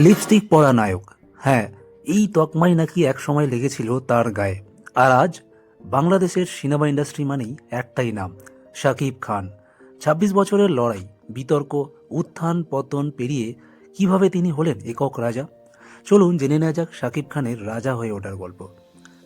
Lipstick পরা নায়ক, হ্যাঁ, এই তকমাই নাকি এক সময় লেগেছিল তার গায়ে। আর আজ বাংলাদেশের সিনেমা ইন্ডাস্ট্রি মানেই একটাই নাম, শাকিব খান। ২৬ বছরের লড়াই, বিতর্ক, উত্থান পতন পেরিয়ে কিভাবে তিনি হলেন একক রাজা। চলুন জেনে নেওয়া যাক শাকিব খানের রাজা হয়ে ওঠার গল্প।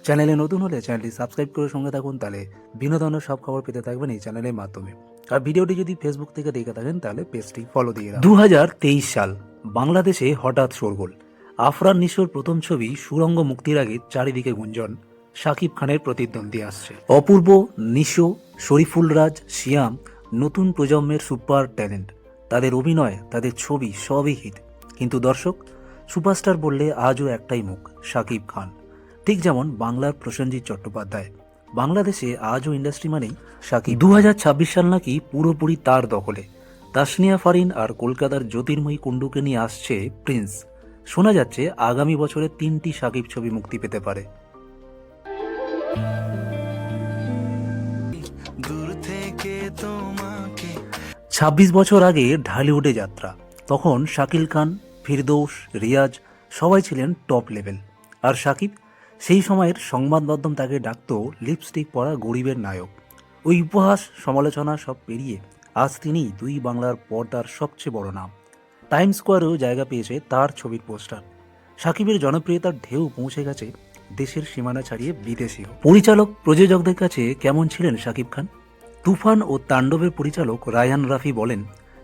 চ্যানেলে নতুন হলে চ্যানেলটি সাবস্ক্রাইব করে সঙ্গে থাকুন, তাহলে বিনোদনের সব খবর পেতে থাকবেন এই চ্যানেলের মাধ্যমে। আর ভিডিওটি যদি ফেসবুক থেকে দেখে থাকেন তাহলে পেজটি ফলো দিয়ে রাখুন। ২০২৩ সাল, বাংলাদেশে হঠাৎ শোরগোল। আফরান নিশোর প্রথম ছবি সুড়ঙ্গ মুক্তির আগে চারিদিকে গুঞ্জন, শাকিব খানের প্রতিদ্বন্দ্বী আসছে। অপূর্ব, নিশো, শরীফুল রাজ, শিয়াম নতুন প্রজন্মের সুপার ট্যালেন্ট। তাদের অভিনয়, তাদের ছবি সবই হিট। কিন্তু দর্শক, সুপারস্টার বললে আজও একটাই মুখ, শাকিব খান। ঠিক যেমন বাংলার প্রসেনজিৎ চট্টোপাধ্যায়, বাংলাদেশে আজও ইন্ডাস্ট্রি মানেই শাকিব। ২০২৬ সাল নাকি পুরোপুরি তার দখলে। তাসনিয়া ফারিন আর কলকাতার জ্যোতির্ময়ী কুণ্ডুকে নিয়ে আসছে প্রিন্স। শোনা যাচ্ছে আগামী বছরে ৩টি শাকিব ছবি মুক্তি পেতে পারে। ২৬ বছর আগে ঢালিউডে যাত্রা। তখন শাকিল খান, ফিরদৌস, রিয়াজ সবাই ছিলেন টপ লেভেল। আর শাকিব, সেই সময়ের সংবাদ মাধ্যম তাকে ডাকত লিপস্টিক পরা গরিবের নায়ক। ওই উপহাস, সমালোচনা সব পেরিয়ে আজ তিনি দুই বাংলার পর্দার সবচেয়ে বড় নাম। টাইমস স্কোয়ারেও জায়গা পেয়েছে তার ছবির পোস্টার। শাকিবের জনপ্রিয়তার ঢেউ পৌঁছে গেছে দেশের সীমানা ছাড়িয়ে বিদেশেও। পরিচালক, প্রযোজকদের কাছে কেমন ছিলেন শাকিব খান? তুফান ও তাণ্ডবের পরিচালক রায়হান রাফি বলেন,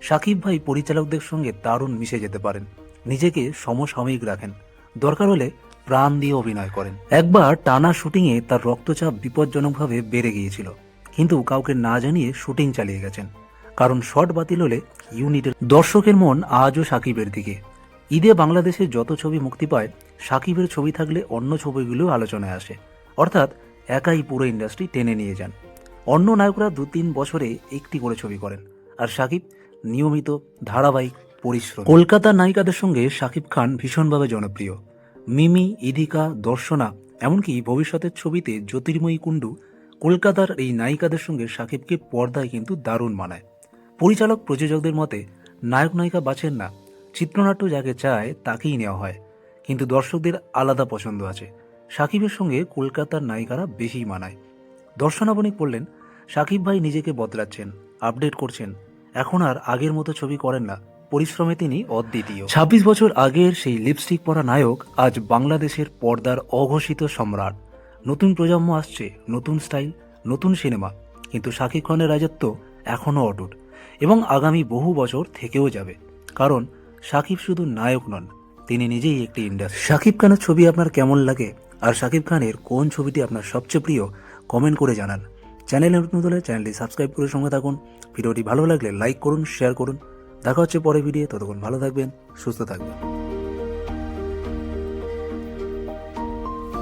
শাকিব ভাই পরিচালকদের সঙ্গে দারুণ মিশে যেতে পারেন, নিজেকে সমসাময়িক রাখেন, দরকার হলে প্রাণ দিয়ে অভিনয় করেন। একবার টানা শুটিংয়ে তার রক্তচাপ বিপজ্জনকভাবে বেড়ে গিয়েছিল, কিন্তু কাউকে না জানিয়ে শুটিং চালিয়ে গেছেন। কারণ শট বাতিল হলে ইউনিটের দর্শকের মন আজও শাকিবের দিকে। ঈদে বাংলাদেশে যত ছবি মুক্তি পায়, শাকিবের ছবি থাকলে অন্য ছবিগুলো আলোচনায় আসে। অর্থাৎ একাই পুরো ইন্ডাস্ট্রি টেনে নিয়ে যান। অন্য নায়করা ২-৩ বছরে একটি করে ছবি করেন, আর শাকিব নিয়মিত, ধারাবাহিক পরিশ্রম। কলকাতার নায়িকাদের সঙ্গে শাকিব খান ভীষণভাবে জনপ্রিয়। মিমি, ইদিকা, দর্শনা, এমনকি ভবিষ্যতের ছবিতে জ্যোতির্ময়ী কুণ্ডু, কলকাতার এই নায়িকাদের সঙ্গে শাকিবকে পর্দায় কিন্তু দারুণ মানায়। পরিচালক, প্রযোজকদের মতে নায়ক নায়িকা বাছেন না, চিত্রনাট্য যাকে চায় তাকেই নেওয়া হয়। কিন্তু দর্শকদের আলাদা পছন্দ আছে, শাকিবের সঙ্গে কলকাতার নায়িকারা বেশি মানায়। দর্শনা বণিক বললেন, শাকিব ভাই নিজেকে বদলাচ্ছেন, আপডেট করছেন, এখন আর আগের মতো ছবি করেন না, পরিশ্রমে তিনি অদ্বিতীয়। ২৬ বছর আগের সেই লিপস্টিক পরা নায়ক আজ বাংলাদেশের পর্দার অঘোষিত সম্রাট। নতুন প্রজন্ম আসছে, নতুন স্টাইল, নতুন সিনেমা, কিন্তু শাকিব খানের রাজত্ব এখনও অটুট এবং আগামী বহু বছর থেকেও যাবে। কারণ শাকিব শুধু নায়ক নন, তিনি নিজেই একটি ইন্ডাস্ট্রি। শাকিব খানের ছবি আপনার কেমন লাগে, আর শাকিব খানের কোন ছবিটি আপনার সবচেয়ে প্রিয়, কমেন্ট করে জানান। চ্যানেলে নতুন হলে চ্যানেলটি সাবস্ক্রাইব করে সঙ্গে থাকুন। ভিডিওটি ভালো লাগলে লাইক করুন, শেয়ার করুন। দেখা হচ্ছে পরের ভিডিও, ততক্ষণ ভালো থাকবেন, সুস্থ থাকবেন।